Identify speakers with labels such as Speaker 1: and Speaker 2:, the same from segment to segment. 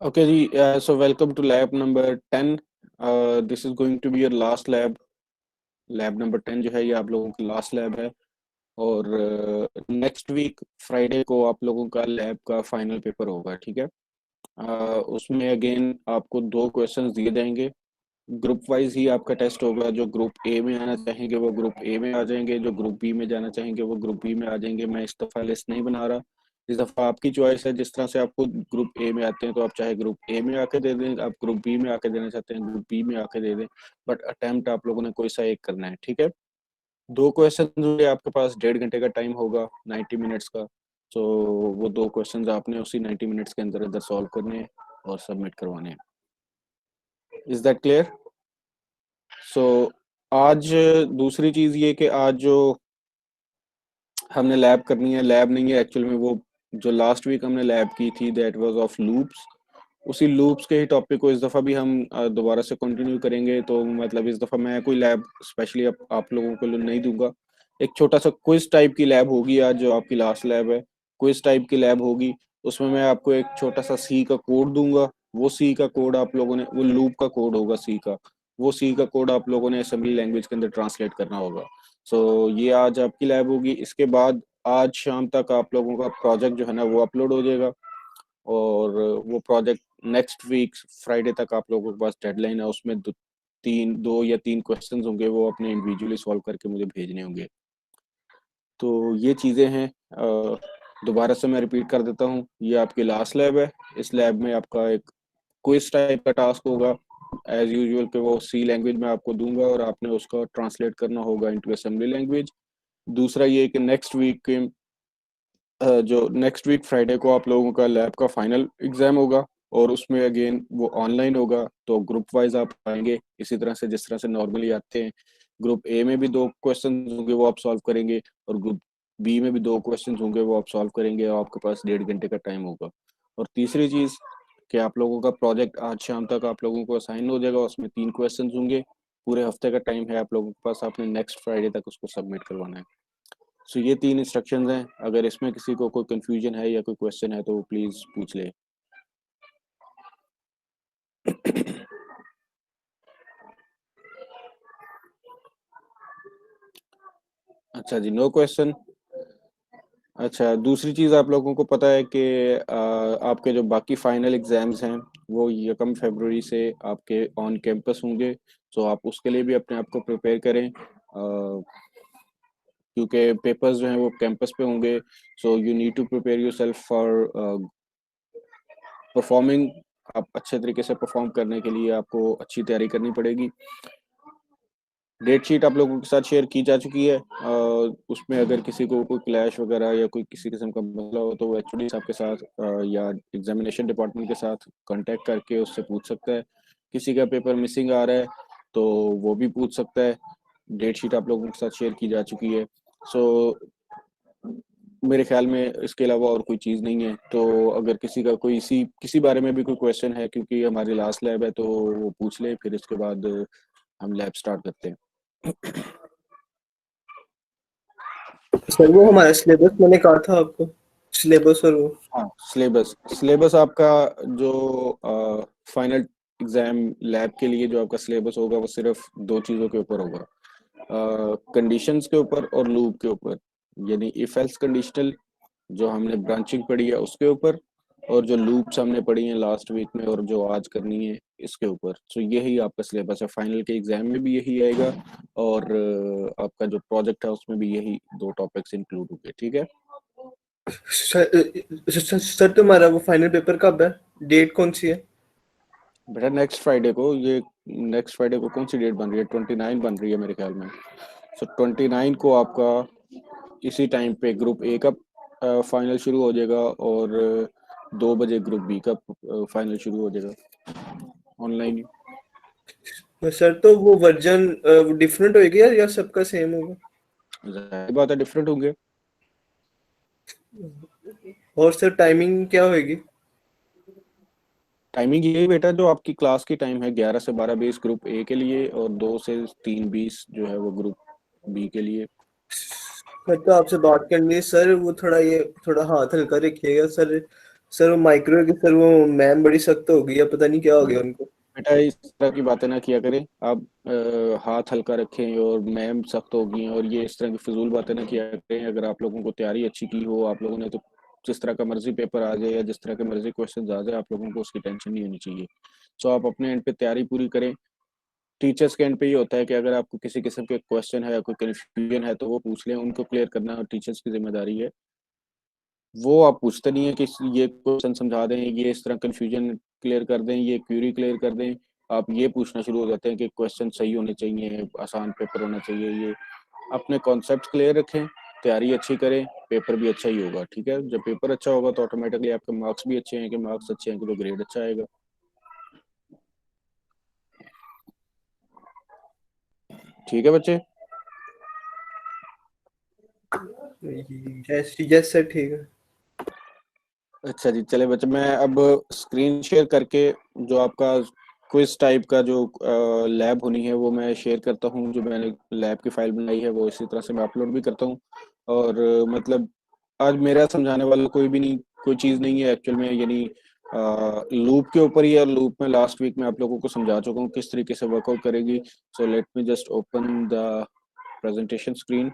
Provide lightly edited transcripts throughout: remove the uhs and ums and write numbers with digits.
Speaker 1: Okay, ji, so welcome to lab number 10. This is going to be your last lab. Lab number 10 जो है ये आप लोगों की लास्ट लैब है और नेक्स्ट वीक फ्राइडे को आप लोगों का लैब का फाइनल पेपर होगा, ठीक है। उसमें अगेन आपको दो क्वेश्चंस दिए जाएंगे। ग्रुप वाइज ही आपका टेस्ट होगा। जो ग्रुप ए में आना चाहेंगे वो ग्रुप ए में आ जाएंगे, जो ग्रुप बी में जाना चाहेंगे वो ग्रुप बी में आ जाएंगे। मैं इस दफ़ा लिस्ट नहीं बना रहा, इस दफ़ा आपकी चॉइस है। जिस तरह से आपको ग्रुप ए में आते हैं तो आप चाहे ग्रुप ए में आके दे दें, आप ग्रुप बी में आके देना चाहते हैं ग्रुप बी में आके दे दें, बट अटेम्प्ट आप लोगों ने कोई सा एक करना है, ठीक है। दो क्वेश्चन होंगे, आपके पास 1.5 घंटे का टाइम होगा, 90 मिनट्स का। तो वो दो क्वेश्चन आपने उसी 90 मिनट्स के अंदर अंदर सॉल्व करने हैं और सबमिट करवाने हैं। Is that clear? सो आज दूसरी चीज ये कि आज जो हमने लैब करनी है, लैब नहीं है एक्चुअल में, वो जो लास्ट वीक हमने लैब की थी दैट वाज ऑफ लूप्स। उसी लूप्स के ही टॉपिक को इस दफ़ा भी हम दोबारा से कंटिन्यू करेंगे। तो मतलब इस दफ़ा मैं कोई लैब स्पेशली आप लोगों को नहीं दूंगा। एक छोटा सा क्विज टाइप की लैब होगी आज, जो आपकी लास्ट लैब है, क्विज टाइप की लैब होगी। उसमें मैं आपको एक छोटा सा सी का कोड दूंगा। वो सी का कोड आप लोगों ने, वो लूप का कोड होगा सी का, वो सी का कोड आप लोगों ने असेंबली लैंग्वेज के अंदर ट्रांसलेट करना होगा। सो ये आज आपकी लैब होगी। इसके बाद आज शाम तक आप लोगों का प्रोजेक्ट जो है ना वो अपलोड हो जाएगा और वो प्रोजेक्ट नेक्स्ट वीक फ्राइडे तक आप लोगों के पास डेडलाइन है। उसमें दो या तीन क्वेश्चंस होंगे, वो अपने इंडिविजुअली सॉल्व करके मुझे भेजने होंगे। तो ये चीज़ें हैं। दोबारा से मैं रिपीट कर देता हूँ, ये आपकी लास्ट लैब है। इस लैब में आपका एक क्विज टाइप का टास्क होगा एज यूजुअल पे, वो सी लैंग्वेज में आपको दूंगा और आपने उसका ट्रांसलेट करना होगा इनटू असेंबली लैंग्वेज। दूसरा ये कि नेक्स्ट वीक के जो नेक्स्ट वीक फ्राइडे को आप लोगों का लैब का फाइनल एग्जाम होगा और उसमें अगेन वो ऑनलाइन होगा। तो ग्रुप वाइज आप आएंगे इसी तरह से जिस तरह से नॉर्मली आते हैं। ग्रुप ए में भी दो क्वेश्चन होंगे वो आप सॉल्व करेंगे और ग्रुप बी में भी दो क्वेश्चन होंगे वो आप सॉल्व करेंगे और आपके पास 1.5 घंटे का टाइम होगा। और तीसरी चीज़ कि आप लोगों का प्रोजेक्ट आज शाम तक आप लोगों को असाइन हो जाएगा, उसमें 3 क्वेश्चन होंगे। पूरे हफ्ते का टाइम है आप लोगों के पास, आपने नेक्स्ट फ्राइडे तक उसको सबमिट करवाना है। सो ये 3 इंस्ट्रक्शंस हैं। अगर इसमें किसी को कोई कंफ्यूजन है या कोई क्वेश्चन है तो वो प्लीज पूछ ले। अच्छा जी, नो क्वेश्चन। अच्छा, दूसरी चीज़ आप लोगों को पता है कि आपके जो बाकी फाइनल एग्जाम्स हैं वो 1 फरवरी से आपके ऑन कैंपस होंगे। सो आप उसके लिए भी अपने आप को प्रिपेयर करें, क्योंकि पेपर्स जो हैं वो कैंपस पे होंगे। So you need to prepare yourself for performing. आप अच्छे तरीके से परफॉर्म करने के लिए आपको अच्छी तैयारी करनी पड़ेगी। डेट शीट आप लोगों के साथ शेयर की जा चुकी है। उसमें अगर किसी को कोई क्लैश वगैरह या कोई किसी किस्म का मसला हो तो वो एचओडी साहब के साथ या एग्जामिनेशन डिपार्टमेंट के साथ कांटेक्ट करके उससे पूछ सकता है। किसी का पेपर मिसिंग आ रहा है तो वो भी पूछ सकता है। डेट शीट आप लोगों के साथ शेयर की जा चुकी है। सो मेरे ख्याल में इसके अलावा और कोई चीज़ नहीं है। तो अगर किसी का कोई इसी किसी बारे में भी कोई क्वेश्चन है, क्योंकि हमारी लास्ट लैब है, तो वो पूछ ले, फिर इसके बाद हम लैब स्टार्ट करते हैं।
Speaker 2: सर वो हमारा सिलेबस मैंने कहा था आपको, सिलेबस और वो
Speaker 1: हाँ, सिलेबस सिलेबस आपका जो फाइनल एग्जाम लैब के लिए जो आपका सिलेबस होगा वो सिर्फ दो चीज़ों के ऊपर होगा, कंडीशंस के ऊपर और लूप के ऊपर। यानी इफ एल्स कंडीशनल जो हमने ब्रांचिंग पढ़ी है उसके ऊपर, और जो लूप्स हमने पढ़ी हैं लास्ट वीक में और जो आज करनी है इसके ऊपर। तो यही आपका सिलेबस है। फाइनल के एग्जाम में भी यही आएगा और आपका जो प्रोजेक्ट है उसमें भी यही दो टॉपिक्स इंक्लूड होंगे, ठीक है।
Speaker 2: सर तुम्हारा वो फाइनल पेपर कब है? डेट कौन सी है?
Speaker 1: बेटा नेक्स्ट फ्राइडे को, ये नेक्स्ट फ्राइडे को कौन सी डेट बन रही है? 29 बन रही है मेरे ख्याल में। सो 29 को आपका इसी टाइम पे ग्रुप ए का फाइनल शुरू हो जाएगा और 2 बजे ग्रुप बी का फाइनल शुरू हो जाएगा ऑनलाइन।
Speaker 2: सर तो वो वर्जन डिफरेंट होएगी या सबका सेम होगा?
Speaker 1: जाहिर बात है डिफरेंट होंगे।
Speaker 2: और सर टाइमिंग क्या होएगी?
Speaker 1: टाइमिंग यही बेटा जो आपकी क्लास की टाइम है, 11 से 12 20 ग्रुप ए के लिए और 2 से 3 20 जो है वो ग्रुप बी के लिए।
Speaker 2: मैं तो आपसे बात करनी है सर, वो थोड़ा हाथ हल्का रखिएगा सर। सर वो माइक्रो के सर वो मैम बड़ी सख्त हो गई है, पता नहीं क्या हो गया उनको।
Speaker 1: बेटा इस तरह की बातें ना किया करें आप। हाथ हल्का रखें और मैम सख्त होगी और ये इस तरह की फिजूल बातें ना किया करें। अगर आप लोगों को तैयारी अच्छी की हो आप लोगों ने, तो जिस तरह का मर्जी पेपर आ जाए या जिस तरह के मर्जी क्वेश्चन आ जाए आप लोगों को उसकी टेंशन नहीं होनी चाहिए। सो आप अपने एंड पे तैयारी पूरी करें। टीचर्स के एंड पे ये होता है कि अगर आपको किसी किस्म के क्वेश्चन है या कोई कन्फ्यूजन है तो वो पूछ लें, उनको क्लियर करना टीचर्स की जिम्मेदारी है। वो आप पूछते नहीं है कि ये क्वेश्चन समझा दें, ये इस तरह कंफ्यूजन क्लियर कर दें, ये क्यूरी क्लियर कर दें। आप ये पूछना शुरू हो जाते हैं कि क्वेश्चन सही होने चाहिए, आसान पेपर होना चाहिए। ये अपने कॉन्सेप्ट क्लियर रखें, तैयारी अच्छी करें, पेपर भी अच्छा ही होगा। ठीक है, जब पेपर अच्छा होगा तो ऑटोमेटिकली आपके मार्क्स भी अच्छे हैं, कि मार्क्स अच्छे हैं तो ग्रेड अच्छा आएगा। ठीक है बच्चे।
Speaker 2: यस यस सर, ठीक है।
Speaker 1: अच्छा जी, चले बच्चे, मैं अब स्क्रीन शेयर करके जो आपका क्विज टाइप का जो लैब होनी है वो मैं शेयर करता हूँ। जो मैंने लैब की फाइल बनाई है वो इसी तरह से मैं अपलोड भी करता हूँ। और मतलब आज मेरा समझाने वाला कोई भी नहीं, कोई चीज़ नहीं है एक्चुअल में, यानी लूप के ऊपर ही है। लूप में लास्ट वीक में आप लोगों को समझा चुका हूँ किस तरीके से वर्कआउट करेगी। So let me just open the presentation screen.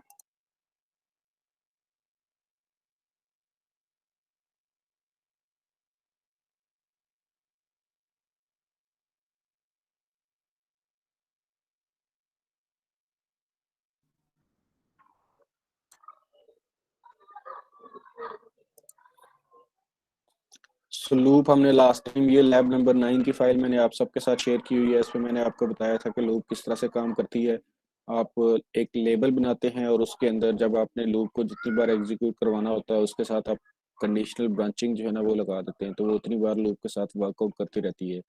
Speaker 1: So loop हमने लास्ट टाइम, ये लैब नंबर 9 की फाइल मैंने आप सबके साथ शेयर की हुई है। इसमें मैंने आपको बताया था कि लूप किस तरह से काम करती है। आप एक लेबल बनाते हैं और उसके अंदर जब आपने लूप को जितनी बार एग्जीक्यूट करवाना होता है उसके साथ आप कंडीशनल ब्रांचिंग जो है ना वो लगा देते हैं, तो वो उतनी बार लूप के साथ वर्कआउट करती रहती है।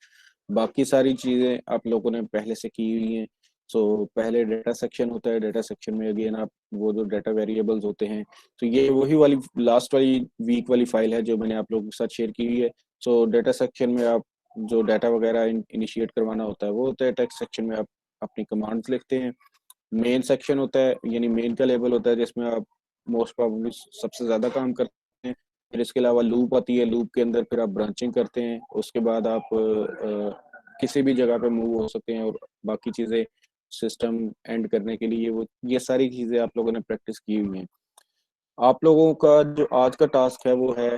Speaker 1: बाकी सारी चीज़ें आप लोगों ने पहले से की हुई हैं। सो पहले डेटा सेक्शन होता है, डेटा सेक्शन में अगेन आप वो जो डेटा वेरिएबल्स होते हैं, तो ये वही वाली लास्ट वाली वीक वाली फाइल है जो मैंने आप लोगों के साथ शेयर की हुई है। सो डेटा सेक्शन में आप जो डाटा वगैरह इनिशिएट करवाना होता है वो होता है। टेक्स्ट सेक्शन में आप अपनी कमांड्स लिखते हैं। मेन सेक्शन होता है, यानी मेन का लेवल होता है जिसमें आप मोस्ट प्रोबेबली सबसे ज़्यादा काम करते हैं। फिर इसके अलावा लूप आती है, लूप के अंदर फिर आप ब्रांचिंग करते हैं। उसके बाद आप किसी भी जगह पे मूव हो सकते हैं और बाकी चीज़ें सिस्टम एंड करने के लिए वो ये सारी चीज़ें आप लोगों ने प्रैक्टिस की हुई हैं। आप लोगों का जो आज का टास्क है वो है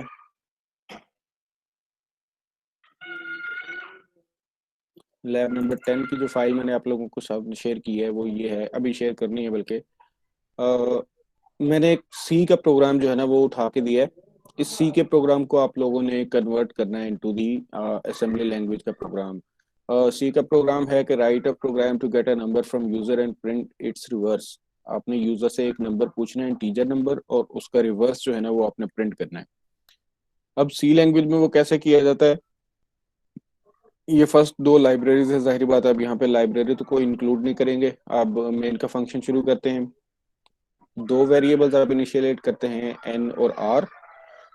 Speaker 1: लैब नंबर 10 की जो फाइल मैंने आप लोगों को साथ शेयर की है वो ये है, अभी शेयर करनी है बल्कि। अ, मैंने एक सी का प्रोग्राम जो है ना वो उठा के दिया है। इस सी के प्रोग्राम को आप लोगों ने कन्वर्ट करना है इनटू दी असेंबली लैंग्वेज का प्रोग्राम। सी का प्रोग्राम है कि write a program to get a number from user and print its reverse. आपने यूजर से एक नंबर पूछना है, इंटीजर नंबर, और उसका रिवर्स जो है ना वो आपने प्रिंट करना है। अब सी लैंग्वेज में वो कैसे किया जाता है, ये फर्स्ट दो लाइब्रेरीज है, जाहिर बात है अब यहाँ पे लाइब्रेरी तो कोई इंक्लूड नहीं करेंगे। अब मेन का फंक्शन शुरू करते हैं। दो वेरिएबल्स आप इनिशियलेट करते हैं, एन और आर,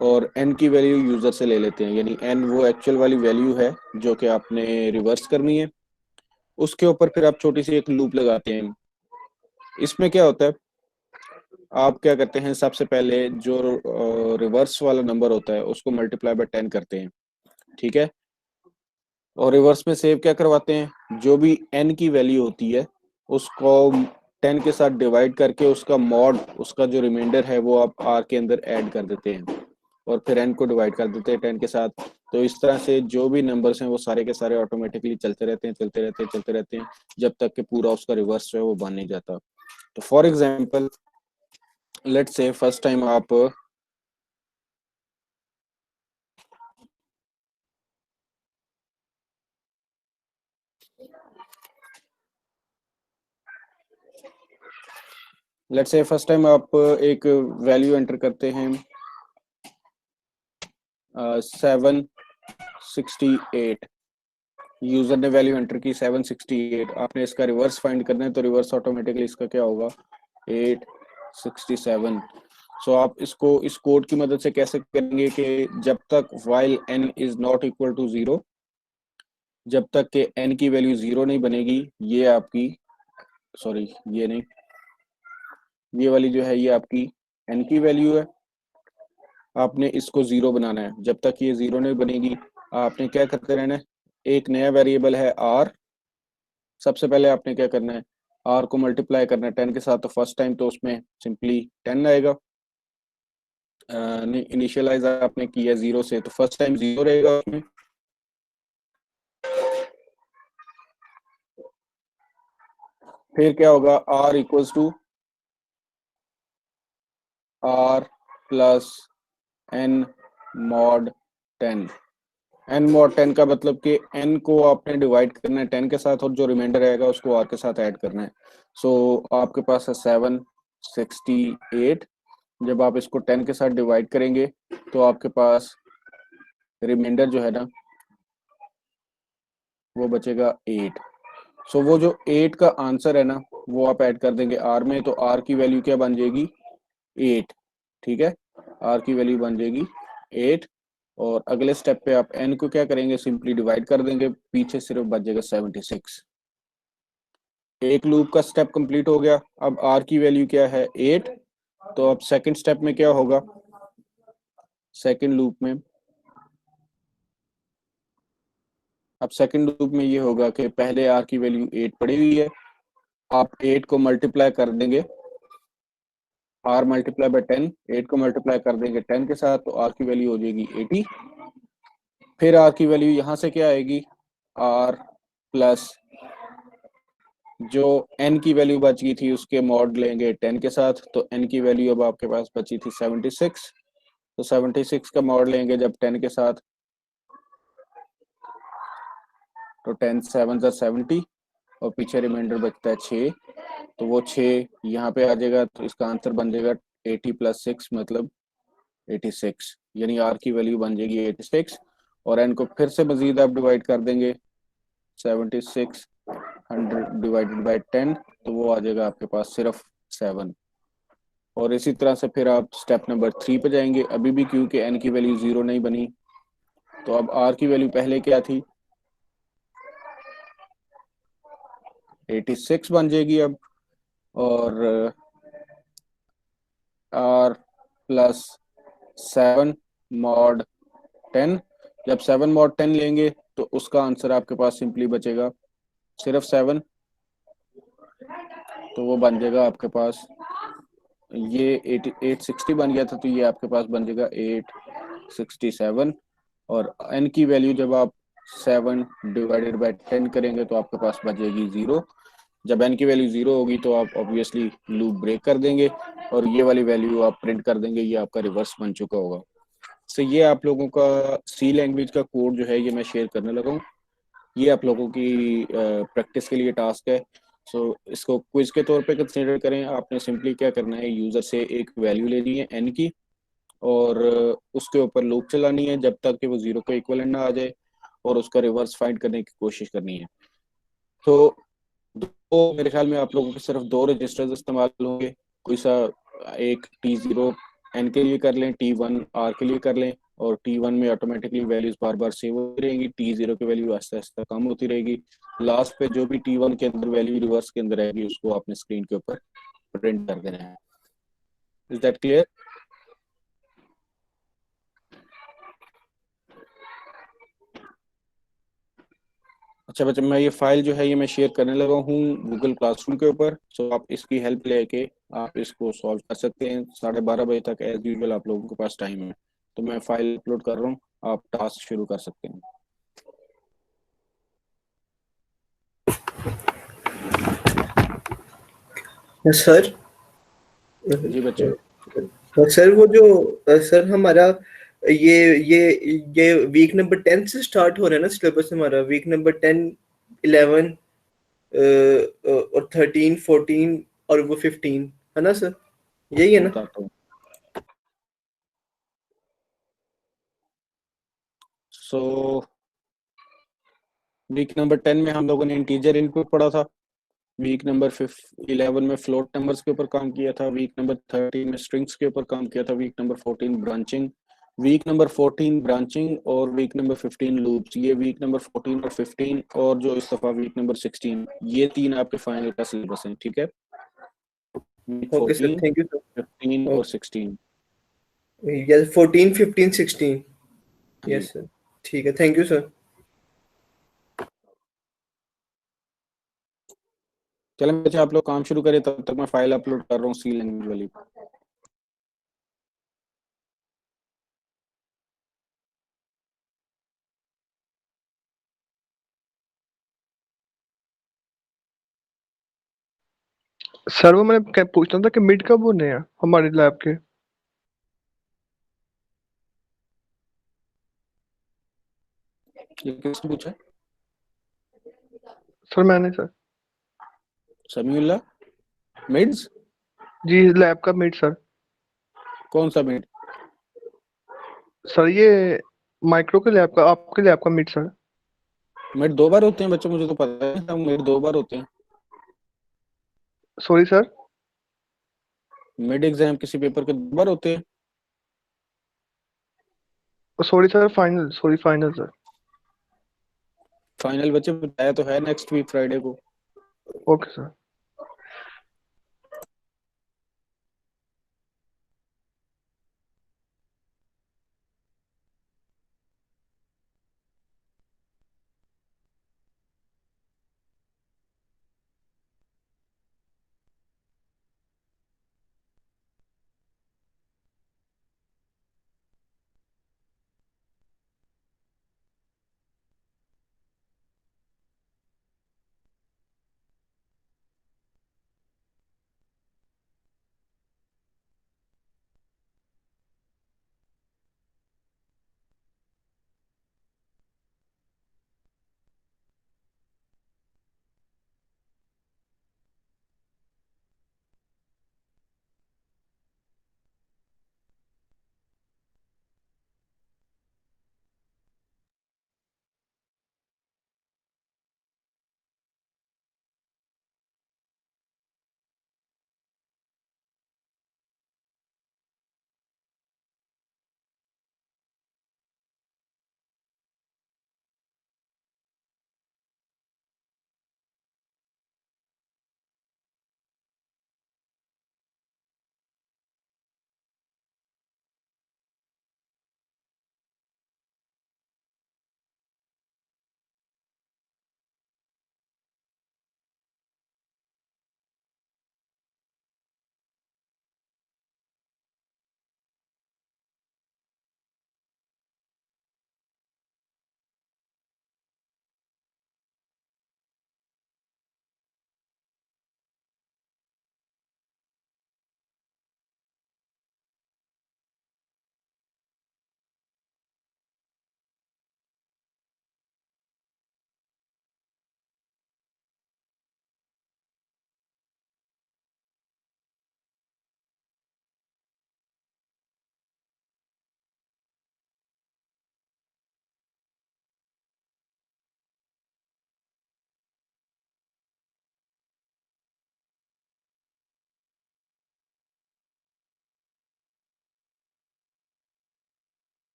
Speaker 1: और एन की वैल्यू यूजर से ले लेते हैं, यानी एन वो एक्चुअल वाली वैल्यू है जो कि आपने रिवर्स करनी है। उसके ऊपर फिर आप छोटी सी एक लूप लगाते हैं। इसमें क्या होता है, आप क्या करते हैं, सबसे पहले जो रिवर्स वाला नंबर होता है उसको मल्टीप्लाई बाय 10 करते हैं। ठीक है, और रिवर्स में सेव क्या करवाते हैं, जो भी एन की वैल्यू होती है उसको 10 के साथ डिवाइड करके उसका मॉड, उसका जो रिमाइंडर है वो आप आर के अंदर ऐड कर देते हैं, और फिर एन को डिवाइड कर देते हैं 10 के साथ। तो इस तरह से जो भी नंबर्स हैं वो सारे के सारे ऑटोमेटिकली चलते रहते हैं, चलते रहते हैं, चलते रहते हैं, जब तक कि पूरा उसका रिवर्स जो है वो बन नहीं जाता। तो for example let's say first time आप एक वैल्यू एंटर करते हैं 768। यूजर ने वैल्यू एंटर की 768, आपने इसका रिवर्स फाइंड करना है, तो रिवर्स ऑटोमेटिकली इसका क्या होगा, 867। सो आप इसको इस कोड की मदद से कैसे करेंगे कि जब तक while n is not equal to 0, जब तक कि n की वैल्यू 0 नहीं बनेगी, ये आपकी, सॉरी ये नहीं, ये वाली जो है ये आपकी n की वैल्यू है। आपने इसको 0 बनाना है। जब तक ये 0 नहीं बनेगी आपने क्या करते रहना है, एक नया वेरिएबल है r। सबसे पहले आपने क्या करना है, r को मल्टीप्लाई करना है 10 के साथ। तो फर्स्ट टाइम तो उसमें सिंपली 10 आएगा। इनिशियलाइज आपने किया 0 से, तो फर्स्ट टाइम 0 रहेगा उसमें। फिर क्या होगा, r equals to r plus n mod 10। n mod 10 का मतलब कि n को आपने डिवाइड करना है 10 के साथ और जो रिमाइंडर आएगा उसको r के साथ ऐड करना है। सो आपके पास है 768। जब आप इसको 10 के साथ डिवाइड करेंगे तो आपके पास रिमाइंडर जो है ना वो बचेगा 8। सो वो जो 8 का आंसर है ना वो आप ऐड कर देंगे r में, तो r की वैल्यू क्या बन जाएगी, 8। ठीक है, r की वैल्यू बन जाएगी 8। और अगले स्टेप पे आप n को क्या करेंगे, सिंपली डिवाइड कर देंगे, पीछे सिर्फ बच जाएगा 76। एक लूप का स्टेप कंप्लीट हो गया। अब r की वैल्यू क्या है, 8। तो अब सेकंड स्टेप में क्या होगा, सेकंड लूप में, अब सेकंड लूप में ये होगा कि पहले r की वैल्यू 8 पड़ी हुई है, आप 8 को मल्टीप्लाई कर देंगे, r मल्टीप्लाई बाय 10, 8 को मल्टीप्लाई कर देंगे 10 के साथ, तो r की वैल्यू हो जाएगी 80। फिर r की वैल्यू यहाँ से क्या आएगी, r प्लस जो n की वैल्यू बच गई थी उसके मॉड लेंगे 10 के साथ, तो n की वैल्यू अब आपके पास बची थी 76। तो 76 का मॉड लेंगे जब 10 के साथ, तो 10 7 70 और पीछे रिमाइंडर बचता है 6। तो वो 6 यहाँ पे आ जाएगा, तो इसका आंसर बन जाएगा 80 प्लस 6 मतलब 86, यानी r की वैल्यू बन जाएगी 86। और n को फिर से मजीद आप डिवाइड कर देंगे 7600 डिवाइडेड बाय 10, तो वो आ जाएगा आपके पास सिर्फ 7। और इसी तरह से फिर आप स्टेप नंबर 3 पे जाएंगे। अभी भी क्योंकि n की वैल्यू 0 नहीं बनी, तो अब r की वैल्यू पहले क्या थी, 86 बन जाएगी अब। और r प्लस 7 मॉड 10, जब 7 मॉड 10 लेंगे तो उसका आंसर आपके पास सिंपली बचेगा सिर्फ 7। तो वो बन जाएगा आपके पास, ये 860 बन गया था, तो ये आपके पास बन जाएगा 867। और n की वैल्यू जब आप 7 डिवाइडेड बाय 10 करेंगे तो आपके पास बचेगी 0। जब n की वैल्यू 0 होगी तो आप ऑब्वियसली लूप ब्रेक कर देंगे और ये वाली वैल्यू आप प्रिंट कर देंगे, ये आपका रिवर्स बन चुका होगा। तो ये आप लोगों का सी लैंग्वेज का कोड जो है ये मैं शेयर करने लगा हूँ। ये आप लोगों की प्रैक्टिस के लिए टास्क है। सो इसको क्विज के तौर पे कंसीडर करें। आपने सिंपली क्या करना है, यूज़र से एक वैल्यू लेनी है n की और उसके ऊपर लूप चलानी है जब तक कि वो 0 को इक्वलेंट ना आ जाए और उसका रिवर्स फाइंड करने की कोशिश करनी है। तो दो, मेरे ख्याल में आप लोगों के सिर्फ 2 रजिस्टर्स इस्तेमाल होंगे। कोई सा एक T0 n के लिए कर लें, T1 r के लिए कर लें, और T1 में ऑटोमेटिकली वैल्यूज बार बार सेव होती रहेंगी, T0 की वैल्यू आहिस्ता आहिस्ता कम होती रहेगी। लास्ट पे जो भी T1 के अंदर वैल्यू रिवर्स के अंदर आएगी उसको आपने स्क्रीन के ऊपर प्रिंट कर देना है। Is that clear? अच्छा बच्चे, मैं ये फाइल जो है ये मैं शेयर करने लगा हूँ गूगल क्लासरूम के ऊपर। सो आप इसकी हेल्प लेके आप इसको सॉल्व कर सकते हैं। 12:30 बजे तक एज यूजुअल आप लोगों के पास टाइम है। तो मैं फाइल अपलोड कर रहा हूँ, आप टास्क शुरू कर सकते हैं।
Speaker 2: सर
Speaker 1: जी बच्चे।
Speaker 2: सर वो जो सर हमारा ये ये ये वीक नंबर 10 से स्टार्ट हो रहा है ना सिलेबस हमारा, वीक नंबर 10 11 और 13 14 और वो 15 है ना सर, यही है
Speaker 1: मैं
Speaker 2: ना?
Speaker 1: बताता हूँ। सो वीक नंबर 10 में हम लोगों ने इंटीजर इनपुट पढ़ा था। वीक नंबर 11 में फ्लोट नंबर्स के ऊपर काम किया था। वीक नंबर 13 में स्ट्रिंग्स के ऊपर काम किया था। Week number 14 branching. Week number 14 branching और वीक नंबर 15 लूप्स। ये वीक नंबर 14 और 15 और जो इस दफा वीक नंबर 16, ये 3 आपके फाइनल का सिलेबस हैं। ठीक है, week
Speaker 2: okay sir,
Speaker 1: 14,
Speaker 2: thank you sir.
Speaker 1: 15 और
Speaker 2: ओके
Speaker 1: 16।
Speaker 2: यस 14 15 16।
Speaker 1: हाँ जी।
Speaker 2: यस सर, ठीक है, थैंक यू सर।
Speaker 1: चलें बच्चे, आप लोग काम शुरू करें, तब तक मैं फाइल अपलोड कर रहा हूँ सी लैंग्वेज वाली।
Speaker 3: सर वो मैं क्या पूछना था कि मिड कब होने हैं हमारे लैब के?
Speaker 1: ये किसने पूछा?
Speaker 3: सर मैंने सर।
Speaker 1: समीउल्लाह, मिड्स?
Speaker 3: जी लैब का मिड सर।
Speaker 1: कौन सा मिड?
Speaker 3: सर ये माइक्रो के लैब का, आपके लैब का मिड सर।
Speaker 1: मिड 2 बार होते हैं बच्चों, मुझे तो पता नहीं था मिड 2 बार होते हैं।
Speaker 3: Sorry sir.
Speaker 1: मिड एग्जाम किसी पेपर के 2 बार होते हैं?
Speaker 3: Sorry sir, final, sorry final sir.
Speaker 1: Final बच्चे बताया तो है नेक्स्ट वीक फ्राइडे को।
Speaker 3: Okay sir.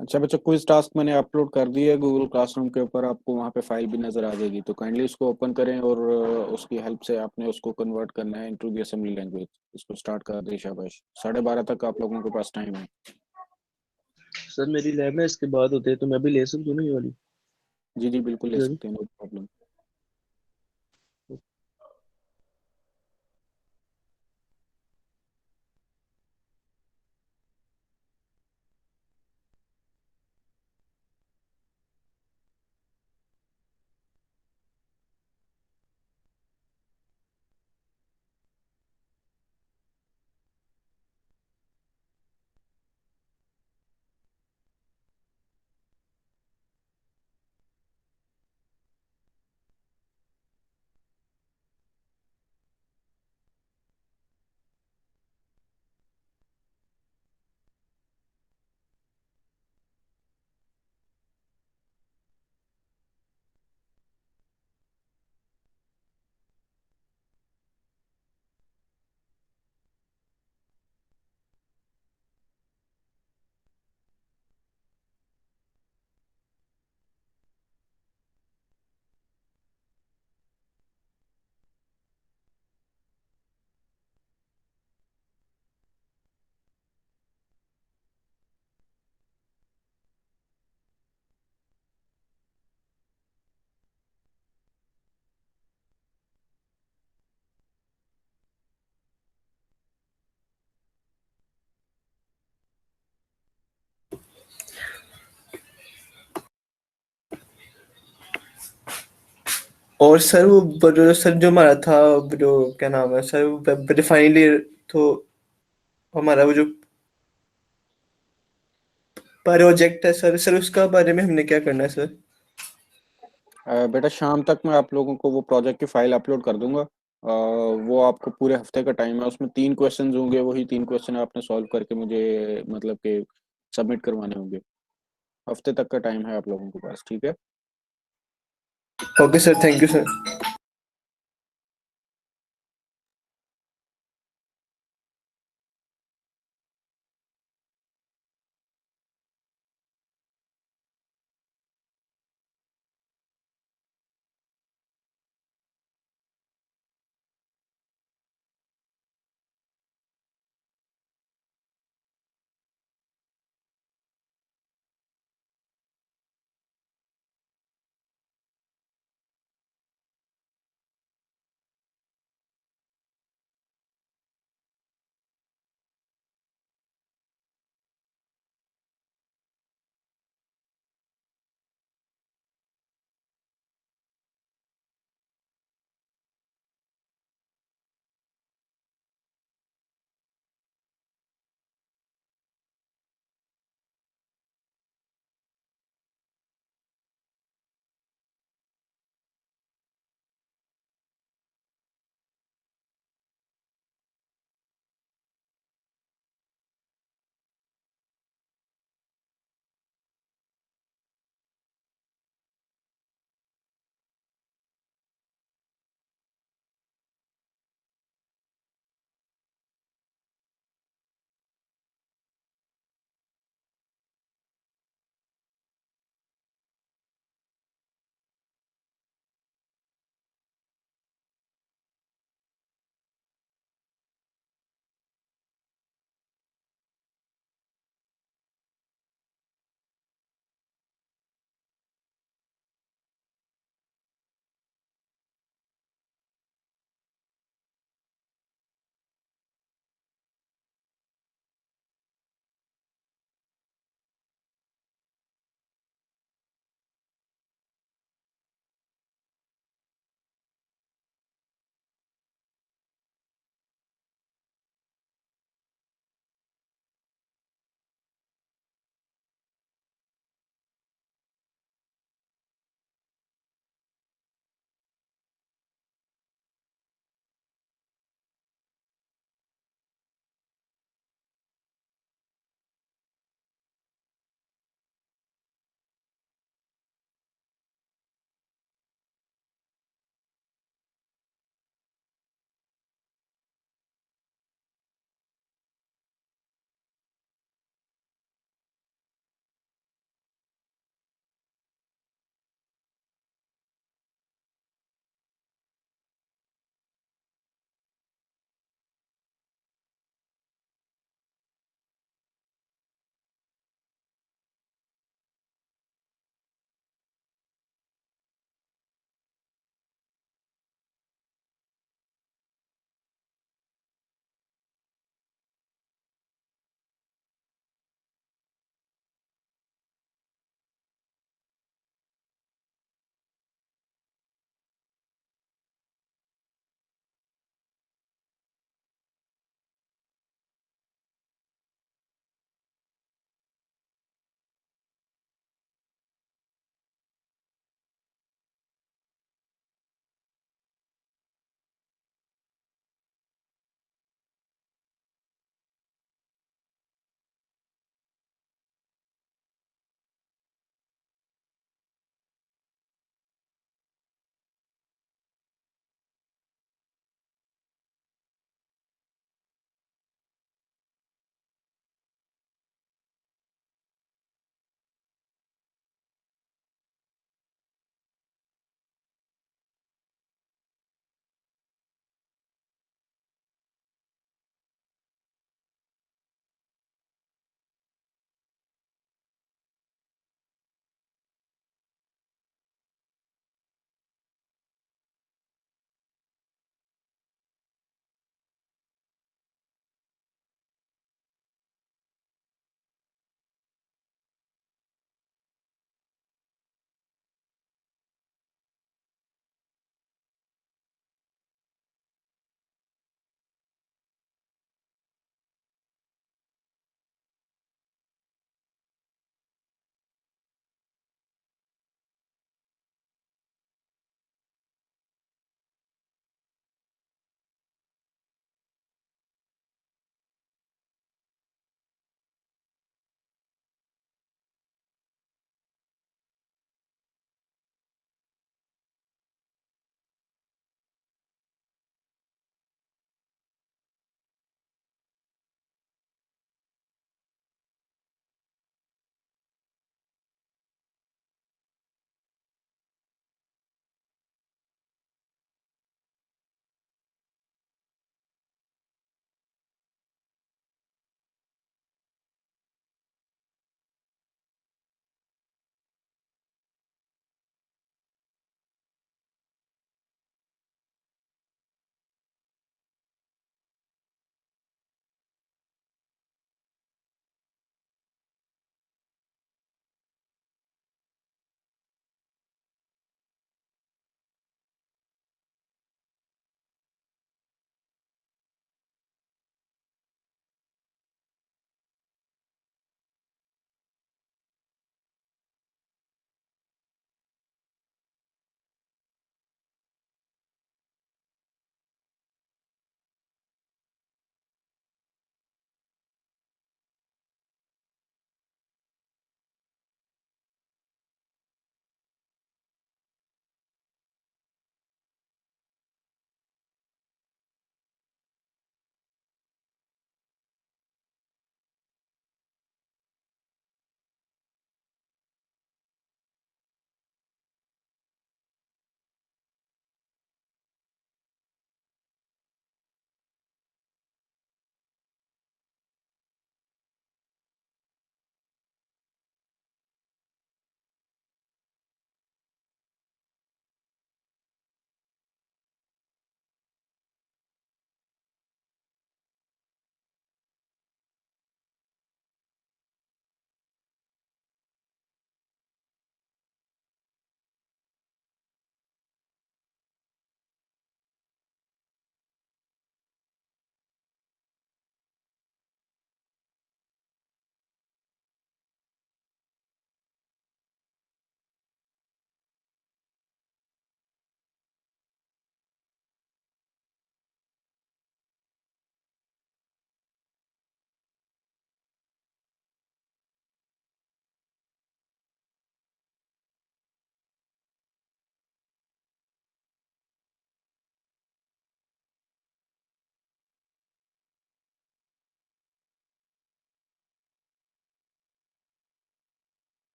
Speaker 1: अच्छा बच्चों, क्विज टास्क मैंने अपलोड कर दिया है गूगल क्लासरूम के ऊपर, आपको वहाँ पे फाइल भी नजर आ जाएगी, तो काइंडली इसको ओपन करें और उसकी हेल्प से आपने उसको कन्वर्ट करना है इनटू द असेंबली लैंग्वेज। इसको स्टार्ट कर दें शाबाश, 12:30 तक आप लोगों के पास टाइम है।
Speaker 4: सर मेरी लैब में इसके बाद होते हैं, तो मैं भी ले सकता हूँ ना ये वाली?
Speaker 1: जी जी बिल्कुल ले
Speaker 4: सर
Speaker 1: सकते हैं, नो प्रॉब्लम।
Speaker 2: और सर वो सर जो हमारा था, जो क्या नाम है सर, फाइनल ईयर तो हमारा वो जो प्रोजेक्ट है सर उसका बारे में हमने क्या करना है सर?
Speaker 1: बेटा शाम तक मैं आप लोगों को वो प्रोजेक्ट की फाइल अपलोड कर दूंगा। वो आपको पूरे हफ्ते का टाइम है, उसमें 3 क्वेश्चन होंगे, वही 3 क्वेश्चन आपने सॉल्व करके मुझे मतलब कि सबमिट करवाने होंगे। हफ्ते तक का टाइम है आप लोगों के पास, ठीक है?
Speaker 2: Okay sir, thank you sir.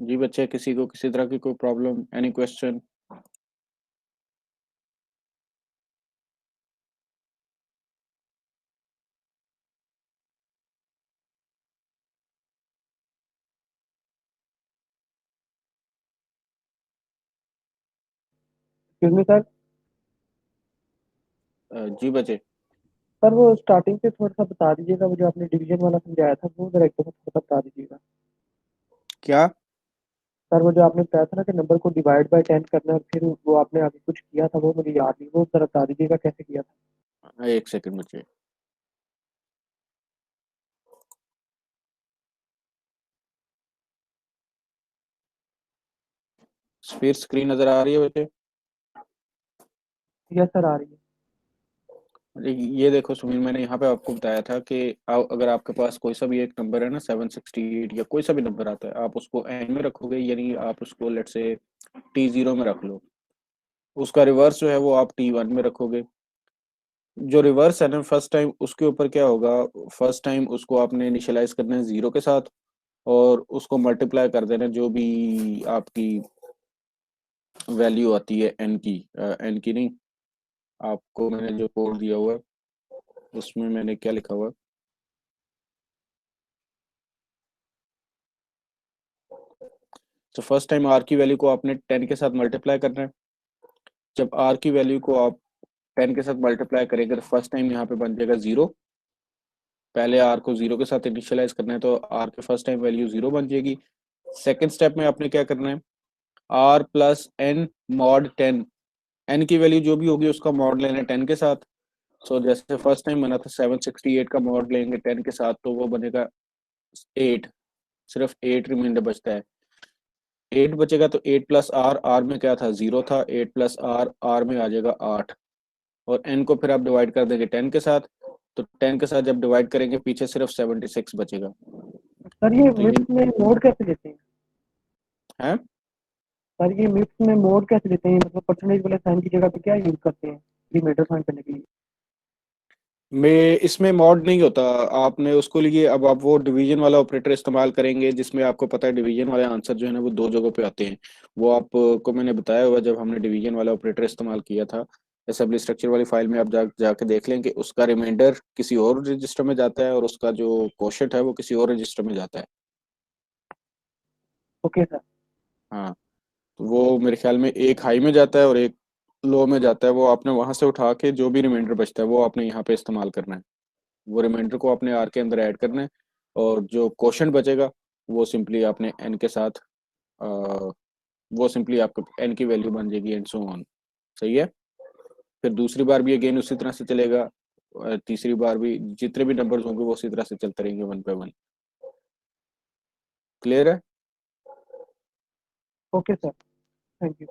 Speaker 1: जी बच्चे, किसी को किसी तरह की कोई problem, any question?
Speaker 5: Excuse me sir.
Speaker 1: जी बच्चे।
Speaker 5: सर वो स्टार्टिंग से थोड़ा सा बता दीजिएगा, वो जो आपने डिवीजन वाला समझाया था वो जरा एक दफा थोड़ा सा बता दीजिएगा।
Speaker 1: क्या?
Speaker 5: सर वो जो आपने बताया था ना कि नंबर को डिवाइड बाय 10 करना है और फिर वो आपने आगे कुछ किया था, वो मुझे याद नहीं, वो जरा बता दीजिएगा कैसे किया था।
Speaker 1: एक सेकंड बच्चे। फिर स्क्रीन नजर आ रही है बच्चे?
Speaker 5: यस सर, आ रही है।
Speaker 1: ये देखो सुनील, मैंने यहाँ पे आपको बताया था कि अगर आपके पास कोई सा भी एक नंबर है ना, 768 या कोई सा भी नंबर आता है, आप उसको एन में रखोगे, यानी आप उसको लेट से T0 में रख लो। उसका रिवर्स जो है वो आप T1 में रखोगे। जो रिवर्स है ना फर्स्ट टाइम, उसके ऊपर क्या होगा, फर्स्ट टाइम उसको आपने इनिशियलाइज करना है 0 के साथ, और उसको मल्टीप्लाई कर देना जो भी आपकी वैल्यू आती है एन की। एन की नहीं, आपको मैंने जो कोड दिया हुआ है उसमें मैंने क्या लिखा हुआ है, तो फर्स्ट टाइम आर की वैल्यू को आपने 10 के साथ मल्टीप्लाई करना है। जब आर की वैल्यू को आप 10 के साथ मल्टीप्लाई करेंगे तो फर्स्ट टाइम यहाँ पे बन जाएगा 0। पहले आर को 0 के साथ इनिशियलाइज करना है, तो आर के फर्स्ट टाइम वैल्यू 0 बन जाएगी। सेकेंड स्टेप में आपने क्या करना है, r plus n mod 10, n की वैल्यू जो भी होगी उसका मॉड लेना है 10 के साथ। सो जैसे फर्स्ट टाइम बना था 768 का मॉड लेंगे 10 के साथ, तो वो बनेगा 8। सिर्फ 8 रिमाइंडर बचता है। 8 बचेगा तो 8 प्लस आर, आर में क्या था 0 था, 8 प्लस आर, आर में आ जाएगा 8। और एन को फिर आप डिवाइड कर देंगे 10 के साथ, तो 10 के साथ जब डिवाइड करेंगे पीछे सिर्फ 76 बचेगा।
Speaker 5: सर ये
Speaker 1: तो ये
Speaker 5: मिक्स में मोड कैसे लेते हैं?
Speaker 1: है।
Speaker 5: सर ये मिक्स में मोड कैसे लेते हैं, मतलब परसेंटेज वाले साइन की जगह पे क्या यूज करते हैं डिमेटर फाइंड करने के लिए?
Speaker 1: में इसमें मॉड नहीं होता, आपने उसको लिए, अब आप वो डिवीजन वाला ऑपरेटर इस्तेमाल करेंगे जिसमें आपको पता है डिवीजन वाले आंसर जो है ना वो दो जगहों पे आते हैं। वो आपको मैंने बताया हुआ, जब हमने डिवीजन वाला ऑपरेटर इस्तेमाल किया था असेंबली स्ट्रक्चर वाली फाइल में, आप जाके देख लेंगे, उसका रिमाइंडर किसी और रजिस्टर में जाता है और उसका जो कोशेंट है वो किसी और रजिस्टर में जाता है।
Speaker 5: Okay sir.
Speaker 1: हाँ, तो वो मेरे ख्याल में एक हाई में जाता है और एक लो में जाता है। वो आपने वहां से उठा के जो भी रिमाइंडर बचता है वो आपने यहाँ पे इस्तेमाल करना है। वो रिमाइंडर को आपने आर के अंदर ऐड करना है, और जो क्वोशंट बचेगा वो सिंपली आपने एन के साथ, अ, वो सिंपली आपको एन की वैल्यू बन जाएगी एंड सो ऑन। सही है। फिर दूसरी बार भी अगेन उसी तरह से चलेगा, तीसरी बार भी जितने भी नंबर्स होंगे वो उसी तरह से चलते रहेंगे 1 बाय 1। क्लियर है?
Speaker 5: Okay sir, thank you.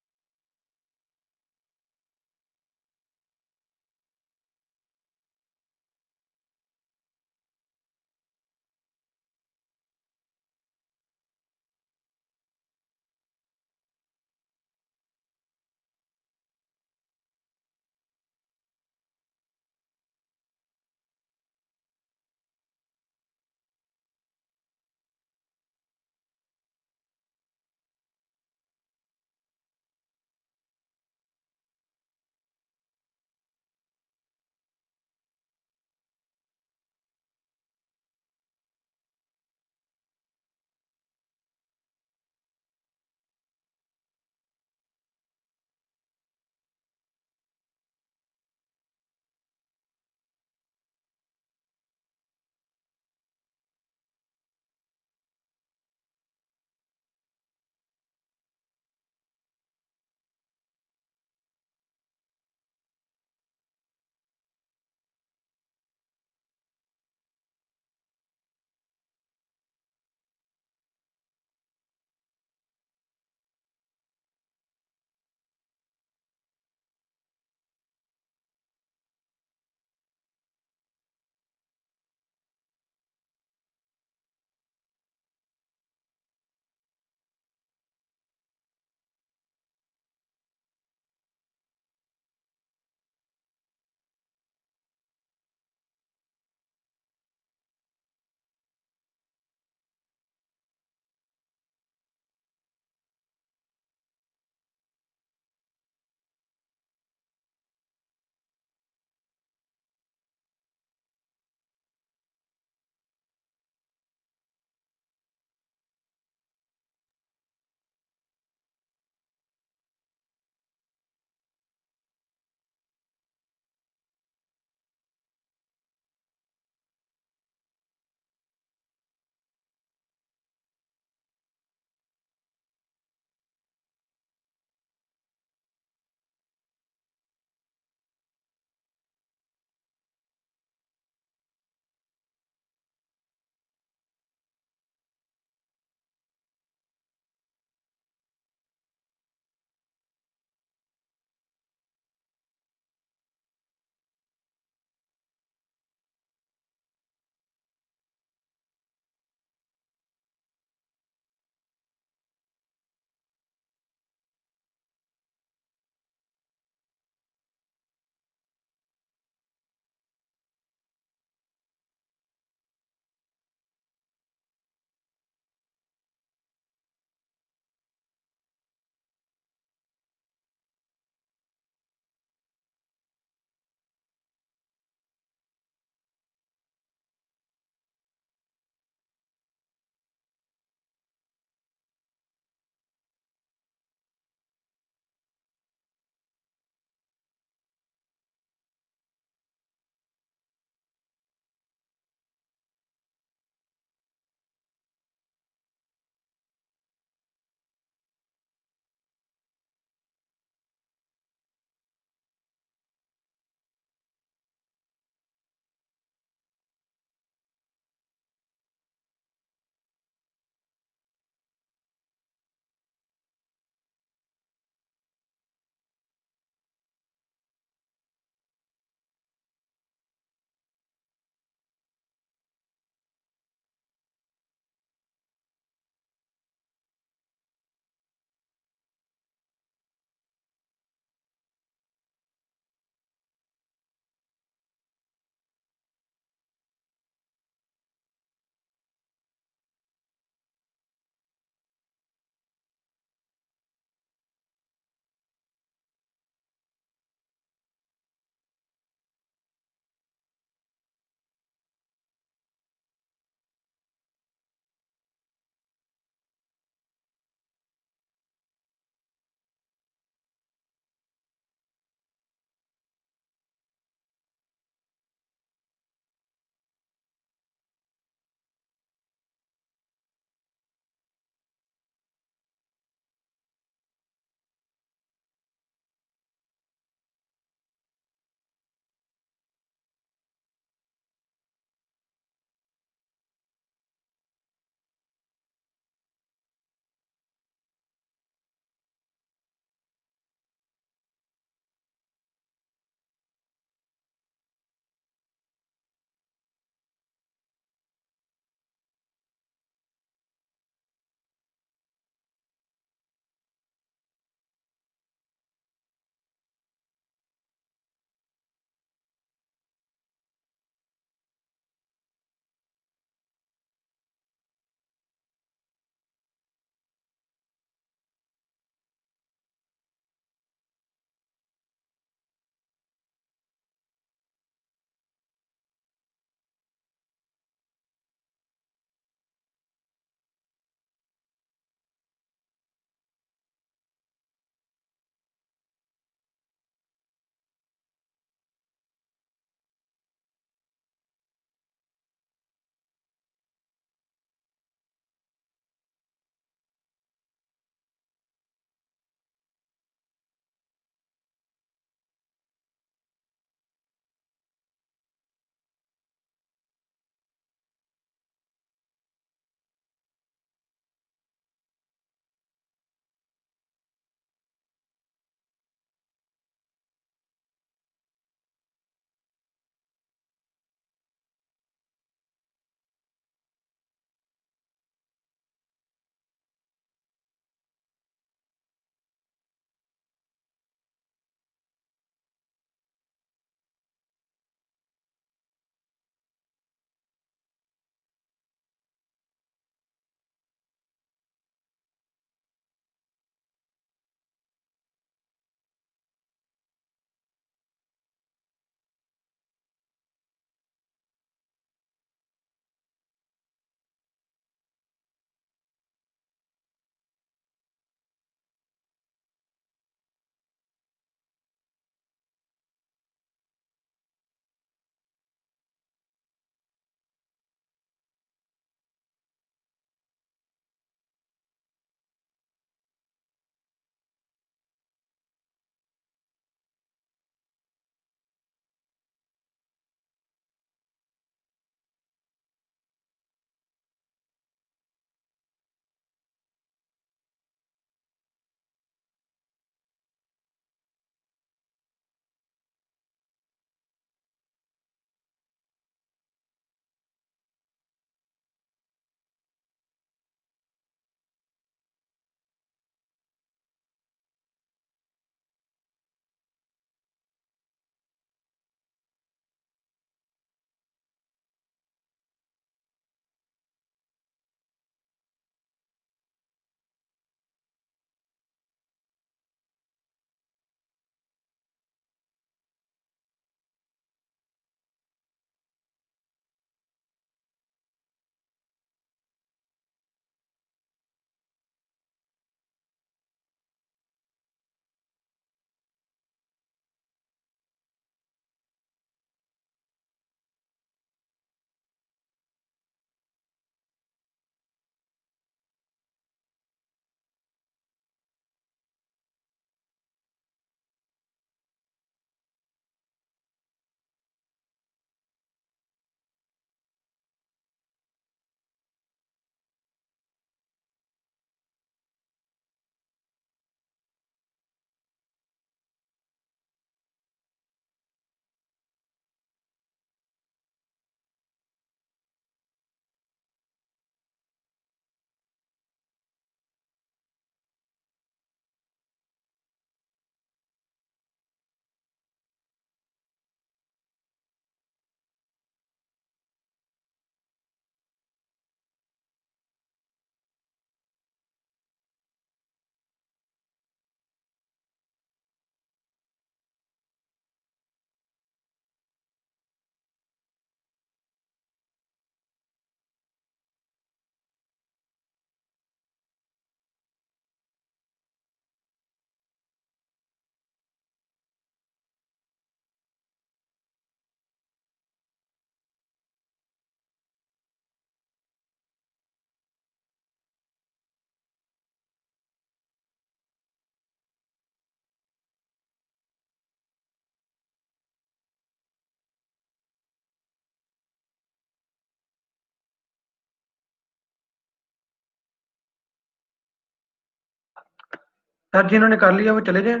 Speaker 5: Sir जिन्होंने कर लिया वो चले जाएं।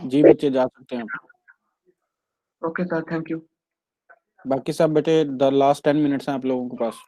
Speaker 1: जी बच्चे जा सकते हैं आप।
Speaker 5: Okay sir, thank you.
Speaker 1: बाकी सब बेटे द लास्ट 10 मिनट्स हैं आप लोगों के पास।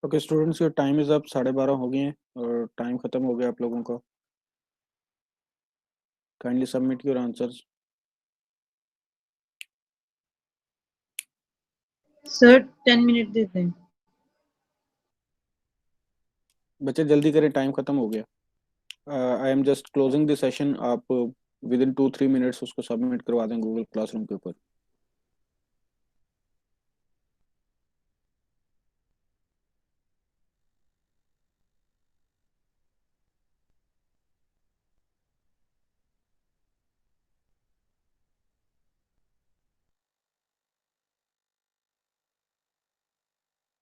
Speaker 1: Okay students, your time is up, 12:30 हो गए हैं और टाइम खत्म हो गया आप लोगों का। Kindly submit your answers.
Speaker 6: Sir 10 minute देते हैं।
Speaker 1: बच्चे जल्दी करें, टाइम खत्म हो गया। I am just closing the session. आप विद इन 2-3 मिनट्स उसको सबमिट करवा दें गूगल क्लासरूम के ऊपर।